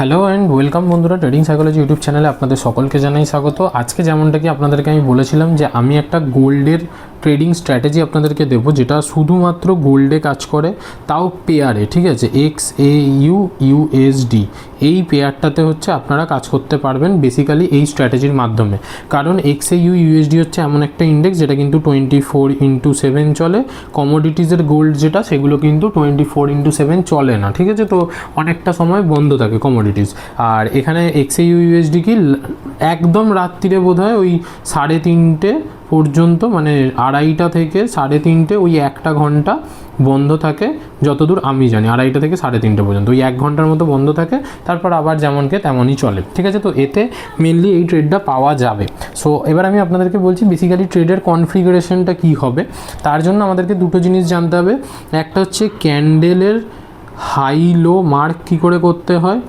Hello and welcome বন্ধুরা, trading psychology YouTube চ্যানেলে আপনাদের সকলকে জানাই স্বাগত। আজকে যেমনটা কি আপনাদেরকে আমি বলেছিলাম যে আমি একটা গোল্ডের ট্রেডিং স্ট্র্যাটেজি আপনাদেরকে দেবো, যেটা শুধুমাত্র গোল্ডে কাজ করে, তাও পেয়ারে, ঠিক আছে। XAU/USD এই পেয়ারটাতে হচ্ছে আপনারা কাজ করতে পারবেন বেসিক্যালি এই স্ট্র্যাটেজির মাধ্যমে। কারণ XAU/USD হচ্ছে এমন একটা ইন্ডেক্স যেটা কিন্তু 24/7 চলে। কমোডিটিসের গোল্ড যেটা, সেগুলো কিন্তু 24/7 চলে না, ঠিক আছে। তো অনেকটা সময় বন্ধ থাকে কমোডিটিস। আর এখানে XAU/USD কি একদম রাত্রিরে বোধ হয় ওই 3:30 পর্যন্ত, মানে 2:30 থেকে 3:30, ওই 1 ঘন্টা বন্ধ থাকে যতদূর আমি জানি। 2:30 থেকে 3:30 পর্যন্ত ওই 1 ঘন্টার মতো বন্ধ থাকে, তারপর আবার যেমনকে তেমনই চলে, ঠিক আছে। তো এতে মেনলি এই ট্রেডটা পাওয়া যাবে। সো এবার আমি আপনাদেরকে বলছি বেসিক্যালি ট্রেডের কনফিগারেশনটা কী হবে। তার জন্য আমাদেরকে দুটো জিনিস জানতে হবে। একটা হচ্ছে ক্যান্ডেলের হাই লো মার্ক কী করে করতে হয়,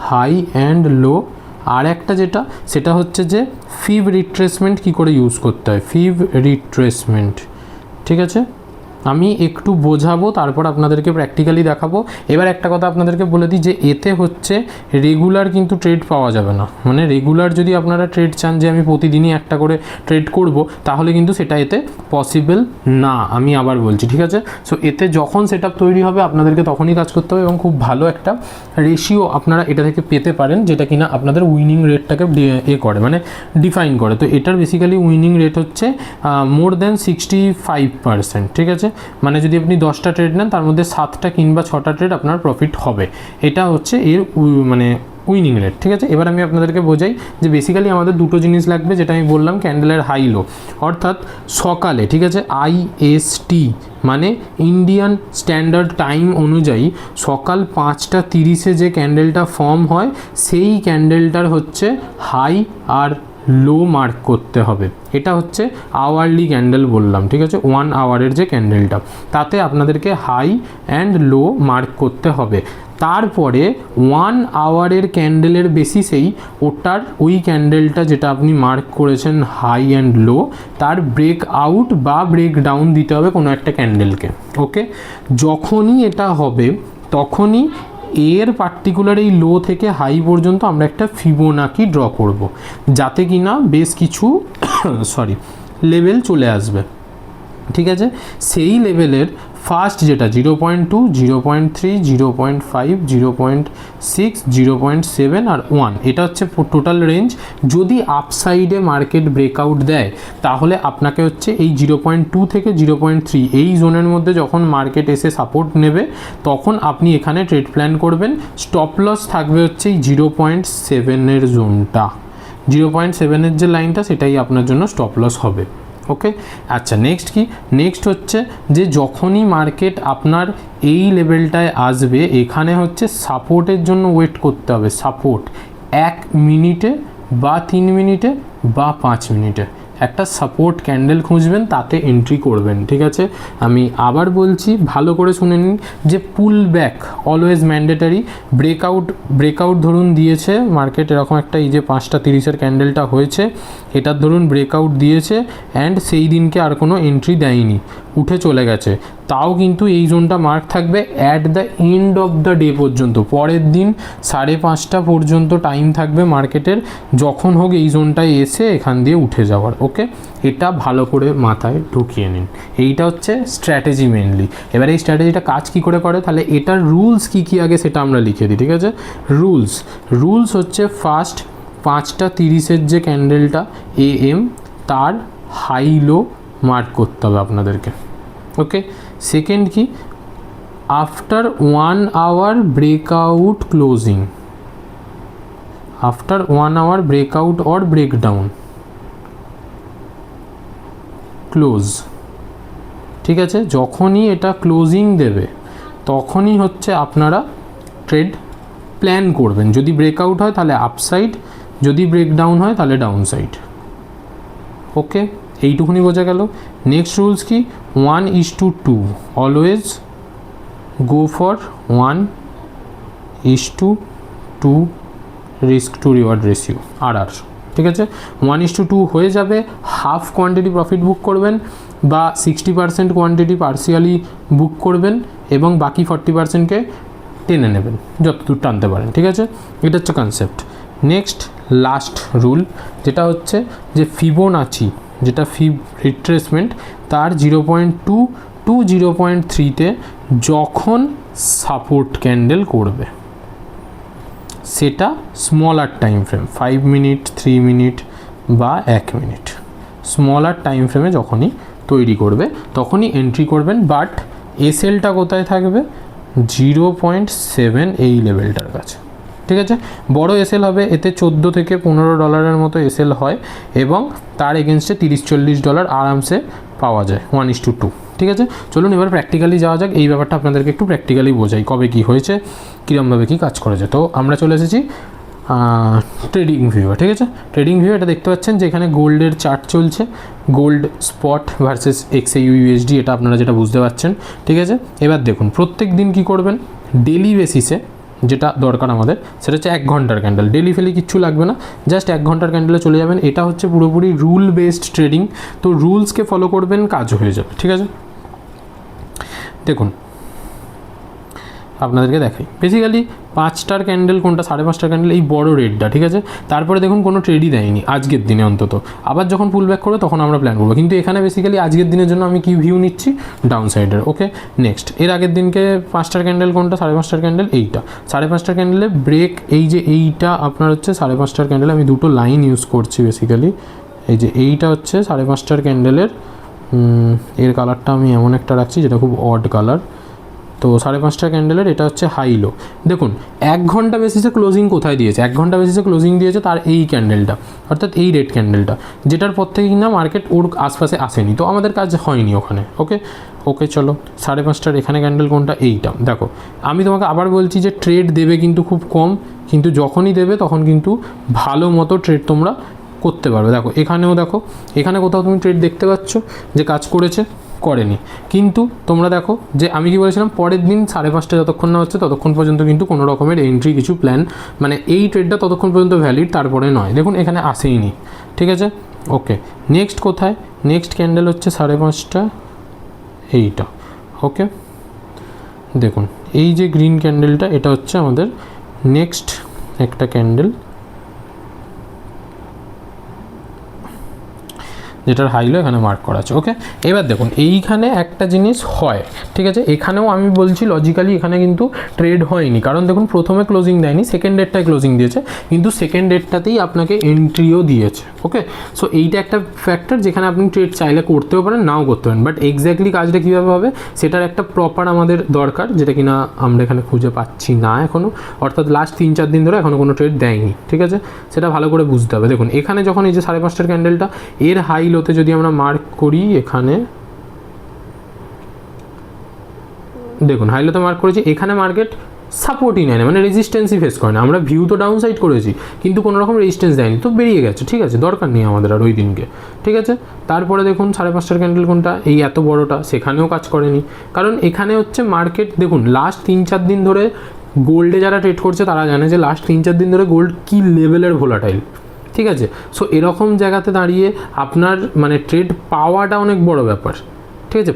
হাই অ্যান্ড লো। আর একটা যেটা, সেটা হচ্ছে যে ফিব রিট্রেসমেন্ট কী করে ইউজ করতে হয়, ফিব রিট্রেসমেন্ট, ঠিক আছে। আমি একটু বোঝাবো, তারপর আপনাদেরকে প্র্যাকটিক্যালি দেখাবো। এবার একটা কথা আপনাদেরকে বলে দিই যে এতে হচ্ছে রেগুলার কিন্তু ট্রেড পাওয়া যাবে না। মানে রেগুলার যদি আপনারা ট্রেড চান যে আমি প্রতিদিনই একটা করে ট্রেড করব, তাহলে কিন্তু সেটা এতে পসিবল না, আমি আবার বলছি, ঠিক আছে। সো এতে যখন সেটআপ তৈরি হবে আপনাদেরকে তখনই কাজ করতে হবে, এবং খুব ভালো একটা রেশিও আপনারা এটা থেকে পেতে পারেন, যেটা কিনা আপনাদের উইনিং রেটটাকে করে, মানে ডিফাইন করে। তো এটার বেসিক্যালি উইনিং রেট হচ্ছে মোর দ্যান 65%, ঠিক আছে। মানে যদি আপনি 10টা ট্রেড নেন, তার মধ্যে 7টা কিংবা 6টা ট্রেড আপনার প্রফিট হবে। এটা হচ্ছে এর মানে উইনিং রেট, ঠিক আছে। এবার আমি আপনাদেরকে বোঝাই যে বেসিক্যালি আমাদের দুটো জিনিস লাগবে, যেটা আমি বললাম ক্যান্ডেলের হাই লো, অর্থাৎ সকালে, ঠিক আছে, IST মানে ইন্ডিয়ান স্ট্যান্ডার্ড টাইম অনুযায়ী সকাল 5:30 যে ক্যান্ডেলটা ফর্ম হয়, সেই ক্যান্ডেলটার হচ্ছে হাই আর লো মার্ক করতে হবে। এটা হচ্ছে আওয়ারলি ক্যান্ডেল বললাম, ঠিক আছে। 1 আওয়ারের যে ক্যান্ডেলটা, তাতে আপনাদেরকে হাই অ্যান্ড লো মার্ক করতে হবে। তারপরে 1 আওয়ারের ক্যান্ডেলের বেসিসেই ওই ক্যান্ডেলটা যেটা আপনি মার্ক করেছেন হাই অ্যান্ড লো, তার ব্রেক আউট বা ব্রেক ডাউন দিতে হবে কোনো একটা ক্যান্ডেলকে, ওকে। যখনই এটা হবে তখনই এর পার্টিকুলার এই লো থেকে হাই পর্যন্ত আমরা একটা ফিবোনাকি ড্র করব, যাতে কিনা বেশ কিছু লেভেল চলে আসবে, ঠিক আছে। সেই লেভেলের ফার্স্ট যেটা 0.2, 0.3, 0.5, 0.6, 0.7 আর 1, এটা হচ্ছে টোটাল রেঞ্জ। যদি আপসাইডে মার্কেট ব্রেকআউট দেয়, তাহলে আপনাকে হচ্ছে এই 0.2 থেকে 0.3 এই জোনের মধ্যে যখন মার্কেট এসে সাপোর্ট নেবে, তখন আপনি এখানে ট্রেড প্ল্যান করবেন। স্টপ লস থাকবে হচ্ছে এই 0.7 জোনটা, 0.7 যে লাইনটা, সেটাই আপনার জন্য স্টপ লস হবে, ওকে। আচ্ছা, নেক্সট কি, নেক্সট হচ্ছে যে যখনই মার্কেট আপনার এই লেভেলটায় আসবে, এখানে হচ্ছে সাপোর্টের জন্য ওয়েট করতে হবে। সাপোর্ট 1 মিনিটে বা 3 মিনিটে বা 5 মিনিটে একটা সাপোর্ট ক্যান্ডেল খুঁজবেন, তাতে এন্ট্রি করবেন, ঠিক আছে। আমি আবার বলছি, ভালো করে শুনে নিন যে পুল ব্যাক অলওয়েজ ম্যান্ডেটারি। ব্রেকআউট ধরুন দিয়েছে মার্কেট এরকম একটা, এই যে 5:30 ক্যান্ডেলটা হয়েছে, এটার ধরুন ব্রেকআউট দিয়েছে অ্যান্ড সেই দিনকে আর কোনো এন্ট্রি দেয়নি, উঠে চলে গেছে, তাও কিন্তু এই জোনটা মার্ক থাকবে at the end of the day পর্যন্ত। পরের দিন 5:30 পর্যন্ত টাইম থাকবে মার্কেটের, যখন হোক এই জোনটায় এসে এখান দিয়ে উঠে যাওয়ার, ওকে। এটা ভালো করে মাথায় ঢুকিয়ে নিন। এইটা হচ্ছে স্ট্র্যাটেজি মেনলি। এবার এই স্ট্র্যাটেজিটা কাজ কী করে করে, তাহলে এটার রুলস কী কী আগে সেটা আমরা লিখে দিই, ঠিক আছে। রুলস হচ্ছে ফার্স্ট 5:30 যে ক্যান্ডেলটা AM, তার হাই লো মার্ক করতে হবে আপনাদেরকে, ওকে। সেকেন্ড কি, after 1 hour breakout closing, after 1 hour breakout or breakdown close, ঠিক আছে। যখনই এটা ক্লোজিং দেবে, তখনই হচ্ছে আপনারা ট্রেড প্ল্যান করবেন। যদি ব্রেকআউট হয় তাহলে আপসাইড, যদি ব্রেকডাউন হয় তাহলে ডাউন সাইড, ওকে। এইটুকুনি বোঝা গেল। নেক্সট রুলস কি, 1:2, always go for 1:2 risk to reward ratio, RR, ঠিক আছে। 1:2 হয়ে যাবে, হাফ কোয়ান্টিটি প্রফিট বুক করবেন বা 60% কোয়ান্টিটি পার্সিয়ালি বুক করবেন, এবং বাকি 40%কে টেনে নেবেন, যতদূর টানতে পারেন, ঠিক আছে? এটা হচ্ছে কনসেপ্ট। নেক্সট লাস্ট রুল যেটা হচ্ছে যে ফিবোনাচি, যেটা রিট্রেসমেন্ট তার 0.2 টু 0.3তে যখন সাপোর্ট ক্যান্ডেল করবে, সেটা smaller time frame 5 minute, 3 minute বা 1 মিনিট, স্মলার টাইম ফ্রেমে যখনই তৈরি করবে তখনই এন্ট্রি করবেন। বাট এসএলটা কোথায় থাকবে? 0.7 এই লেভেলটার কাছে, ঠিক আছে? বড় এসএল হবে, এতে $14 থেকে $15 মতো এসএল হয় এবং তার এগেনস্টে $30-40 আরামসে পাওয়া যায় 1:2, ঠিক আছে? চলুন এবার প্র্যাকটিক্যালি যাওয়া যাক, এই ব্যাপারটা আপনাদেরকে একটু প্র্যাকটিক্যালি বোঝাই কবে কী হয়েছে, কীরমভাবে কী কাজ করেছে। তো আমরা চলে এসেছি ট্রেডিং ভিউ, ঠিক আছে? ট্রেডিং ভিউ এটা দেখতে পাচ্ছেন যে এখানে গোল্ডের চার্ট চলছে, gold spot versus XAU USD, এটা আপনারা যেটা বুঝতে পারছেন, ঠিক আছে? এবার দেখুন প্রত্যেক দিন কী করবেন, ডেলি বেসিসে যেটা দরকার আমাদের সেটা হচ্ছে 1 ঘন্টার ক্যান্ডেল, ডেলি ফেলি কিচ্ছু লাগবে না, জাস্ট 1 ঘন্টার ক্যান্ডেলে চলে যাবেন। এটা হচ্ছে পুরোপুরি রুল বেসড ট্রেডিং, তো রুলসকে ফলো করবেন, কাজ হয়ে যাবে, ঠিক আছে? দেখুন আপনাদেরকে দেখাই, বেসিক্যালি 5টার ক্যান্ডেল কোনটা, 5.5টার ক্যান্ডেল, এই বড় রেডটা, ঠিক আছে? তারপরে দেখুন কোনো ট্রেডই দেয়নি আজকের দিনে অন্তত, আবার যখন পুল ব্যাক করবে তখন আমরা প্ল্যান করবো, কিন্তু এখানে বেসিক্যালি আজকের দিনের জন্য আমি কি ভিউ নিচ্ছি, ডাউন সাইডের। ওকে, নেক্সট এর আগের দিনকে 5টার ক্যান্ডেল কোনটা, 5.5টার ক্যান্ডেল এইটা, 5.5টার ক্যান্ডেলে ব্রেক, এই যে এইটা আপনার হচ্ছে 5.5টার ক্যান্ডেলে, আমি দুটো লাইন ইউজ করছি বেসিক্যালি, এই যে এইটা হচ্ছে 5.5টার ক্যান্ডেলের, এর কালারটা আমি এমন একটা রাখছি যেটা খুব অড কালার, তো 5.5টা ক্যান্ডেলের এটা হচ্ছে হাই লো। দেখুন 1 ঘন্টা বেসিসে ক্লোজিং কোথায় দিয়েছে, 1 ঘন্টা বেসিসে ক্লোজিং দিয়েছে তার এই ক্যান্ডেলটা, অর্থাৎ এই রেড ক্যান্ডেলটা, যেটার পর থেকে কিনা মার্কেট ওর আশপাশে আসেনি, তো আমাদের কাজ হয়নি ওখানে। ওকে ওকে চলো 5.5টার এখানে ক্যান্ডেল কোনটা, এইটা দেখো। আমি তোমাকে আবার বলছি যে ট্রেড দেবে কিন্তু খুব কম, কিন্তু যখনই দেবে তখন কিন্তু ভালো মতো ট্রেড তোমরা করতে পারবে। দেখো এখানেও দেখো, এখানে কোথাও তুমি ট্রেড দেখতে পাচ্ছ যে কাজ করেছে, করেনি, কিন্তু তোমরা দেখো যে আমি কি বলেছিলাম, পরের দিন 5:30 যতক্ষণ না হচ্ছে ততক্ষণ পর্যন্ত কিন্তু কোনো রকমের এন্ট্রি কিছু প্ল্যান, মানে এই ট্রেডটা ততক্ষণ পর্যন্ত ভ্যালিড, তারপরে নয়। দেখুন এখানে আসেইনি, ঠিক আছে? ওকে, নেক্সট কোথায়, নেক্সট ক্যান্ডেল হচ্ছে 5:30 এইটা। ওকে দেখুন এই যে গ্রিন ক্যান্ডেলটা, এটা হচ্ছে আমাদের নেক্সট একটা ক্যান্ডেল যেটার হাইলো এখানে মার্ক করা আছে। ওকে, এবার দেখুন এইখানে একটা জিনিস হয়, ঠিক আছে? এখানেও আমি বলছি লজিক্যালি এখানে কিন্তু ট্রেড হয়নি, কারণ দেখুন প্রথমে ক্লোজিং দেয়নি, সেকেন্ড ডেটটায় ক্লোজিং দিয়েছে, কিন্তু সেকেন্ড ডেটটাতেই আপনাকে এন্ট্রিও দিয়েছে। ওকে, সো এইটা একটা ফ্যাক্টর যেখানে আপনি ট্রেড চাইলে করতেও পারেন, নাও করতে পারেন, বাট এক্স্যাক্টলি কাজটা কীভাবে হবে সেটার একটা প্রপার আমাদের দরকার, যেটা কিনা আমরা এখানে খুঁজে পাচ্ছি না এখনও, অর্থাৎ লাস্ট 3-4 দিন ধরে এখনও কোনো ট্রেড দেয়নি, ঠিক আছে? সেটা ভালো করে বুঝতে হবে। দেখুন এখানে যখন এই যে 5:30টার ক্যান্ডেলটা, এর হাই লোতে যদি আমরা মার্ক করি, এখানে দেখুন হাইলোতে মার্ক করেছি, এখানে মার্কেট সাপোর্টই নেয় না, মানে রেজিস্ট্যান্সই ফেস করে না। আমরা ভিউ তো ডাউন সাইড করেছি কিন্তু কোনো রকম রেজিস্ট্যান্স দেয়নি, তো বেরিয়ে গেছে, ঠিক আছে? দরকার নেই আমাদের আর ওই দিনকে, ঠিক আছে? তারপরে দেখুন 5:30টার ক্যান্ডেল কোনটা, এই এত বড়টা, সেখানেও কাজ করেনি, কারণ এখানে হচ্ছে মার্কেট দেখুন লাস্ট 3-4 দিন ধরে গোল্ডে যারা ট্রেড করছে তারা জানে যে লাস্ট 3-4 দিন ধরে গোল্ড কী লেভেলের ভোলাটাইল, ঠিক আছে? সো এরকম জায়গাতে দাঁড়িয়ে আপনার মানে ট্রেড পাওয়াটা অনেক বড় ব্যাপার, ঠিক আছে?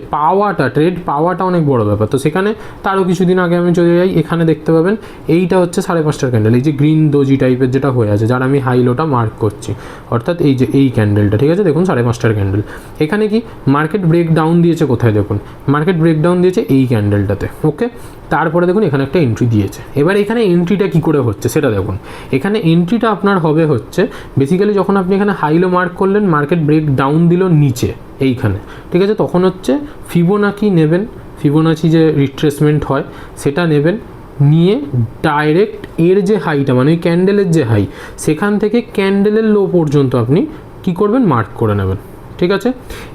ট্রেড পাওয়াটা অনেক বড় ব্যাপার। তো সেখানে তারও কিছুদিন আগে আমি চলে যাই, এখানে দেখতে পাবেন এইটা হচ্ছে 5:30টার ক্যান্ডেল, এই যে গ্রিন দোজি টাইপের যেটা হয়ে আছে, যার আমি হাই লোটা মার্ক করছি, অর্থাৎ এই যে এই ক্যান্ডেলটা, ঠিক আছে? দেখুন 5:30টার ক্যান্ডেল, এখানে কি মার্কেট ব্রেক ডাউন দিয়েছে, কোথায় দেখুন মার্কেট ব্রেক ডাউন দিয়েছে এই ক্যান্ডেলটাতে। ওকে, তারপরে দেখুন এখানে একটা এন্ট্রি দিয়েছে। এবার এখানে এন্ট্রিটা কী করে হচ্ছে সেটা দেখুন, এখানে এন্ট্রিটা আপনার হবে হচ্ছে বেসিক্যালি যখন আপনি এখানে হাইলো মার্ক করলেন, মার্কেট ব্রেক ডাউন দিল নিচে এইখানে, ঠিক আছে? তখন হচ্ছে ফিবোনাকি নেবেন, ফিবোনাচি যে রিট্রেসমেন্ট হয় সেটা নেবেন, নিয়ে ডাইরেক্ট এর যে হাইটা মানে ওই ক্যান্ডেলের যে হাই, সেখান থেকে ক্যান্ডেলের লো পর্যন্ত আপনি কি করবেন, মার্ক করে নেবেন, ঠিক আছে?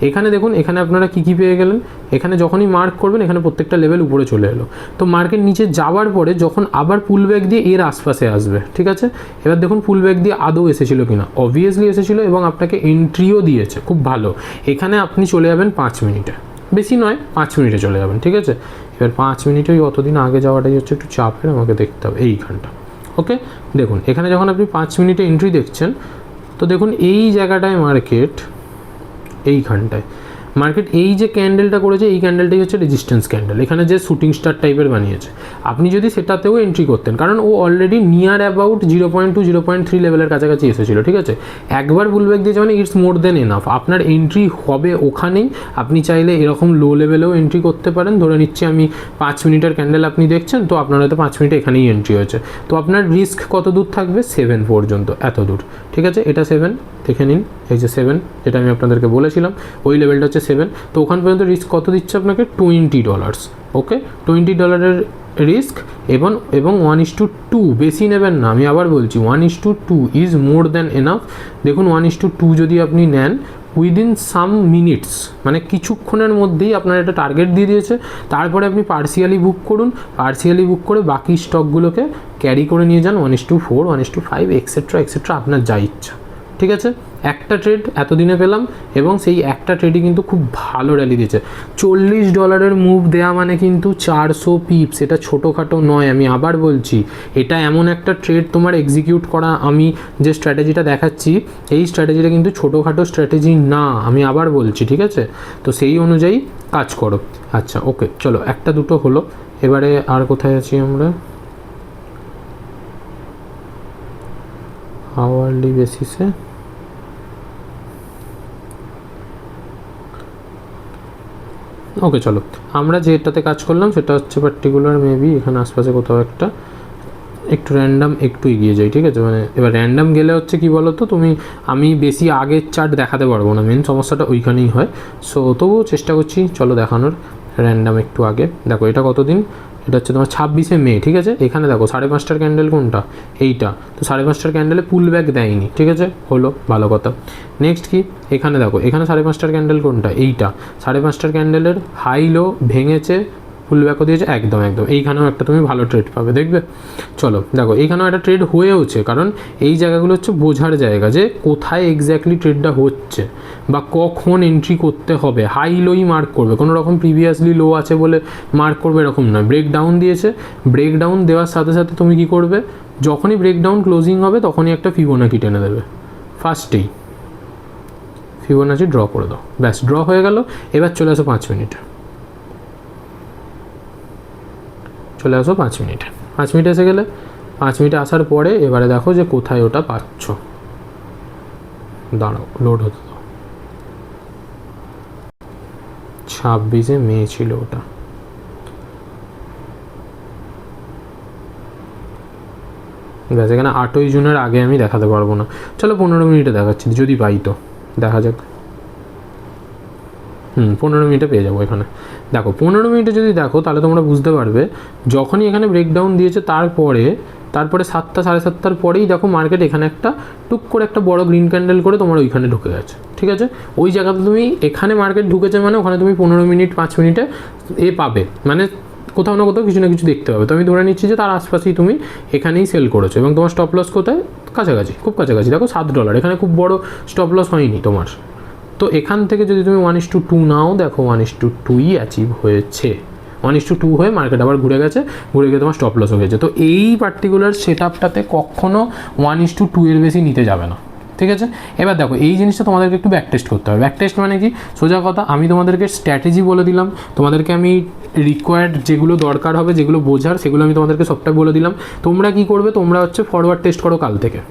এখানে দেখুন এখানে আপনারা কী কী পেয়ে গেলেন, এখানে যখনই মার্ক করবেন এখানে প্রত্যেকটা লেভেল উপরে চলে এলো, তো মার্কেট নিচে যাওয়ার পরে যখন আবার পুল ব্যাক দিয়ে এর আশপাশে আসবে, ঠিক আছে? এবার দেখুন পুল ব্যাক দিয়ে আদৌ এসেছিলো কিনা, অবভিয়াসলি এসেছিলো এবং আপনাকে এন্ট্রিও দিয়েছে, খুব ভালো। এখানে আপনি চলে যাবেন 5 মিনিটে, বেশি নয় 5 মিনিটে চলে যাবেন, ঠিক আছে? এবার 5 মিনিটে ওই অতদিন আগে যাওয়াটাই হচ্ছে একটু চাপের, আমাকে দেখতে হবে এইখানটা। ওকে, দেখুন এখানে যখন আপনি 5 মিনিটে এন্ট্রি দেখছেন, তো দেখুন এই জায়গাটায় মার্কেট, এইখানটায় মার্কেট এই যে ক্যান্ডেলটা করেছে এই ক্যান্ডেলটাই হচ্ছে রেজিস্ট্যান্স ক্যান্ডেল, এখানে যে শুটিং স্টার টাইপের বানিয়েছে। আপনি যদি সেটাতেও এন্ট্রি করতেন, কারণ ও অলরেডি নিয়ার অ্যাবাউট 0.2 0.3 লেভেলের কাছাকাছি এসেছিলো, ঠিক আছে। একবার পুলব্যাক দিয়েছে মানে ইটস মোর দেন এনাফ, আপনার এন্ট্রি হবে ওখানেই। আপনি চাইলে এরকম লো লেভেলেও এন্ট্রি করতে পারেন। ধরে নিচ্ছি আমি 5 মিনিটের ক্যান্ডেল আপনি দেখছেন, তো আপনার হয়তো 5 মিনিটে এখানেই এন্ট্রি হয়েছে, তো আপনার রিস্ক কত দূর থাকবে? 7 পর্যন্ত, এত দূর, ঠিক আছে। এটা 7 দেখে নিন, এই যে 7 যেটা আমি আপনাদেরকে বলেছিলাম ওই লেভেলটা হচ্ছে 7। তো ওখান পর্যন্ত রিস্ক কত দিচ্ছে আপনাকে? $20, ওকে। $20 রিস্ক এবং 1:2, বেশি নেবেন না, আমি আবার বলছি 1:2 ইজ মোর দ্যান এনাফ। দেখুন 1:2 যদি আপনি নেন উইদিন সাম মিনিটস, মানে কিছুক্ষণের মধ্যেই আপনার একটা টার্গেট দিয়ে দিয়েছে। তারপরে আপনি পার্সিয়ালি বুক করুন, পার্সিয়ালি বুক করে বাকি স্টকগুলোকে ক্যারি করে নিয়ে যান 1:4, 1:5 এক্সেট্রা, আপনার যা ইচ্ছা, ঠিক আছে। একটা ট্রেড এতদিনে পেলাম এবং সেই একটা ট্রেডই কিন্তু খুব ভালো র্যালি দিয়েছে। $40 মুভ দেওয়া মানে কিন্তু 400 পিপস, এটা ছোটোখাটো নয়। আমি আবার বলছি, এটা এমন একটা ট্রেড তোমার এক্সিকিউট করা, আমি যে স্ট্র্যাটেজিটা দেখাচ্ছি এই স্ট্র্যাটেজিটা কিন্তু ছোটোখাটো স্ট্র্যাটেজি না, আমি আবার বলছি, ঠিক আছে। তো সেই অনুযায়ী কাজ করো। আচ্ছা ওকে, চলো একটা দুটো হলো, এবারে আর কোথায় আছি আমরা? আওয়ারলি বেসিসে ওকে, চলো আমরা যেটাতে কাজ করলাম সেটা হচ্ছে পার্টিকুলার মেবি এখানে আশপাশে কোথাও একটা, একটু র্যান্ডাম একটু এগিয়ে যাই, ঠিক আছে। মানে এবার র্যান্ডাম গেলে হচ্ছে কি বলো তো, আমি বেশি আগের চার্ট দেখাতে পারবো না, মেন সমস্যাটা ওইখানেই হয়। সো তবুও চেষ্টা করছি চলো দেখানোর র্যান্ডাম একটু আগে। দেখো এটা কতদিন? এটা হচ্ছে তোমার 26শে মে, ঠিক আছে। এখানে দেখো 5:30টার ক্যান্ডেল কোনটা? এইটা। তো 5:30টার ক্যান্ডেলে পুল ব্যাক দেয়নি, ঠিক আছে, হলো ভালো কথা। নেক্সট কি, এখানে দেখো এখানে 5:30টার ক্যান্ডেল কোনটা? এইটা। 5:30টার ক্যান্ডেলের হাই লো ভেঙেছে, ফুল ব্যাকও দিয়েছে, একদম এইখানেও একটা তুমি ভালো ট্রেড পাবে, দেখবে। চলো দেখো এইখানেও একটা ট্রেড হয়েওছে, কারণ এই জায়গাগুলো হচ্ছে বোঝার জায়গা যে কোথায় এক্স্যাক্টলি ট্রেডটা হচ্ছে বা কখন এন্ট্রি করতে হবে। হাই লোই মার্ক করবে, কোনো রকম প্রিভিয়াসলি লো আছে বলে মার্ক করবে এরকম নয়। ব্রেকডাউন দিয়েছে, ব্রেকডাউন দেওয়ার সাথে সাথে তুমি কি করবে? যখনই ব্রেকডাউন ক্লোজিং হবে তখনই একটা ফিবোনাকি টেনে দেবে, ফার্স্টেই ফিবোনাকি ড্র করে দাও, ব্যাস ড্র হয়ে গেল। এবার চলে আসো 5 মিনিটে, চলে আসো 5 মিনিটে। 5 মিনিট এসে গেলে 5 মিনিটে আসার পরে এবারে দেখো যে কোথায় ওটা পাচ্ছ। দাঁড়াও, লোড হতে দাও। 26শে মে ছিল ওটা। ব্যাস এখানে 8ই জুনের আগে আমি দেখাতে পারবো না। চলো 15 মিনিটে দেখাচ্ছি, যদি পাই তো দেখা যাক। 15 মিনিটে পেয়ে যাবো এখানে। দেখো 15 মিনিটে যদি দেখো তাহলে তোমরা বুঝতে পারবে, যখনই এখানে ব্রেকডাউন দিয়েছে তারপরে 7টা 7:30টার পরেই দেখো মার্কেট এখানে একটা টুক করে একটা বড় গ্রিন ক্যান্ডেল করে তোমার ওইখানে ঢুকে গেছে, ঠিক আছে। ওই জায়গাতে তুমি এখানে মার্কেট ঢুকেছে মানে ওখানে তুমি 15 মিনিট 5 মিনিটে পাবে, মানে কোথাও না কোথাও কিছু না কিছু দেখতে পাবে। তো আমি ধরে নিচ্ছি যে তার আশপাশেই তুমি এখানেই সেল করেছো এবং তোমার স্টপ লস কোথায়? কাছাকাছি, খুব কাছাকাছি। দেখো $7, এখানে খুব বড় স্টপ লস হয়নি তোমার। তো এখান থেকে যদি তুমি 1:2 নাও, দেখো 1:2ই অ্যাচিভ হয়েছে। 1:2 হয়ে মার্কেট আবার ঘুরে গিয়ে তোমার স্টপ লস হয়েছে। তো এই পার্টিকুলার সেট আপটাতে কখনো 1:2 এর বেশি নিতে যাবে না, ঠিক আছে। এবার দেখো এই জিনিসটা তোমাদেরকে একটু ব্যাক টেস্ট করতে হবে। ব্যাক টেস্ট মানে কি? সোজা কথা, আমি তোমাদেরকে স্ট্র্যাটেজি বলে দিলাম, তোমাদেরকে আমি রিকোয়ার্ড যেগুলো দরকার হবে, যেগুলো বোঝার, সেগুলো আমি তোমাদেরকে সবটা বলে দিলাম। তোমরা কি করবে? তোমরা হচ্ছে ফরওয়ার্ড টেস্ট করো কাল থেকে।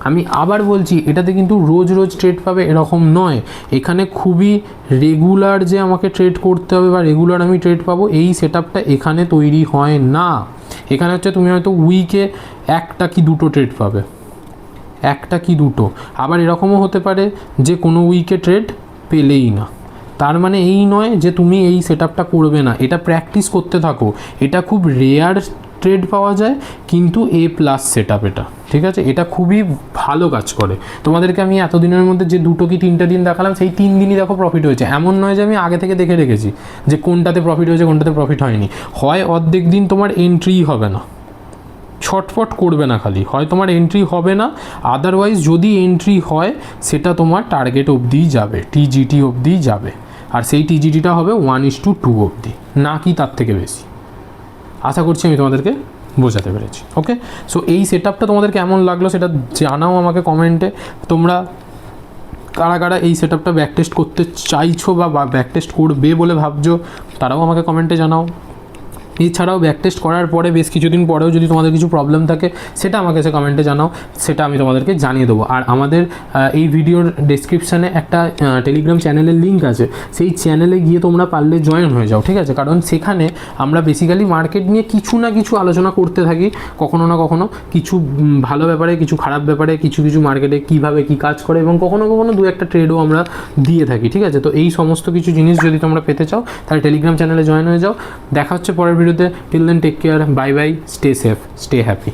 আমি আবার বলছি, এটাতে কিন্তু রোজ ট্রেড পাবে এরকম নয়। এখানে খুবই রেগুলার যে আমাকে ট্রেড করতে হবে বা রেগুলার আমি ট্রেড পাবো, এই সেট আপটা এখানে তৈরি হয় না। এখানে হচ্ছে তুমি হয়তো উইকে 1টা কি 2টো ট্রেড পাবে, 1টা কি 2টো। আবার এরকমও হতে পারে যে কোনো উইকে ট্রেড পেলেই না। তার মানে এই নয় যে তুমি এই সেট আপটা করবে না, এটা প্র্যাকটিস করতে থাকো। এটা খুব রেয়ার ট্রেড পাওয়া যায়, কিন্তু A+ সেট আপ এটা, ঠিক আছে। এটা খুবই ভালো কাজ করে। তোমাদেরকে আমি এতদিনের মধ্যে যে 2টো কি 3টে দিন দেখালাম, সেই 3 দিনই দেখো প্রফিট হয়েছে। এমন নয় যে আমি আগে থেকে দেখে রেখেছি যে কোনটাতে প্রফিট হয়েছে কোনটাতে প্রফিট হয়নি। হয় অর্ধেক দিন তোমার এন্ট্রিই হবে না, ছটফট করবে না, খালি হয় তোমার এন্ট্রি হবে না, আদারওয়াইজ যদি এন্ট্রি হয় সেটা তোমার টার্গেট অবধিই যাবে, TGT অবধিই যাবে। আর সেই TGTটা হবে 1:2 অবধি, না কি তার থেকে বেশি। আশা করছি আমি তোমাদেরকে বোঝাতে পেরেছি। ওকে, সো এই সেট আপটা তোমাদের কেমন লাগলো সেটা জানাও আমাকে কমেন্টে। তোমরা কারা কারা এই সেট আপটা ব্যাক টেস্ট করতে চাইছো বা ব্যাক টেস্ট করবে বলে ভাবছো তারাও আমাকে কমেন্টে জানাও। এছাড়াও ব্যাক টেস্ট করার পরে বেশ কিছুদিন পরেও যদি তোমাদের কিছু প্রবলেম থাকে সেটা আমাকে সে কমেন্টে জানাও, সেটা আমি তোমাদেরকে জানিয়ে দেবো। আর আমাদের এই ভিডিওর ডেসক্রিপশানে একটা টেলিগ্রাম চ্যানেলের লিঙ্ক আছে, সেই চ্যানেলে গিয়ে তোমরা পারলে জয়েন হয়ে যাও, ঠিক আছে? কারণ সেখানে আমরা বেসিক্যালি মার্কেট নিয়ে কিছু না কিছু আলোচনা করতে থাকি, কখনো না কখনো কিছু ভালো ব্যাপারে, কিছু খারাপ ব্যাপারে, কিছু কিছু মার্কেটে কীভাবে কী কাজ করে, এবং কখনো কখনো দু একটা ট্রেডও আমরা দিয়ে থাকি, ঠিক আছে? তো এই সমস্ত কিছু জিনিস যদি তোমরা পেতে চাও তাহলে টেলিগ্রাম চ্যানেলে জয়েন হয়ে যাও। দেখা হচ্ছে পরের ভিডিওতে। Till then take care, bye bye, stay safe, stay happy.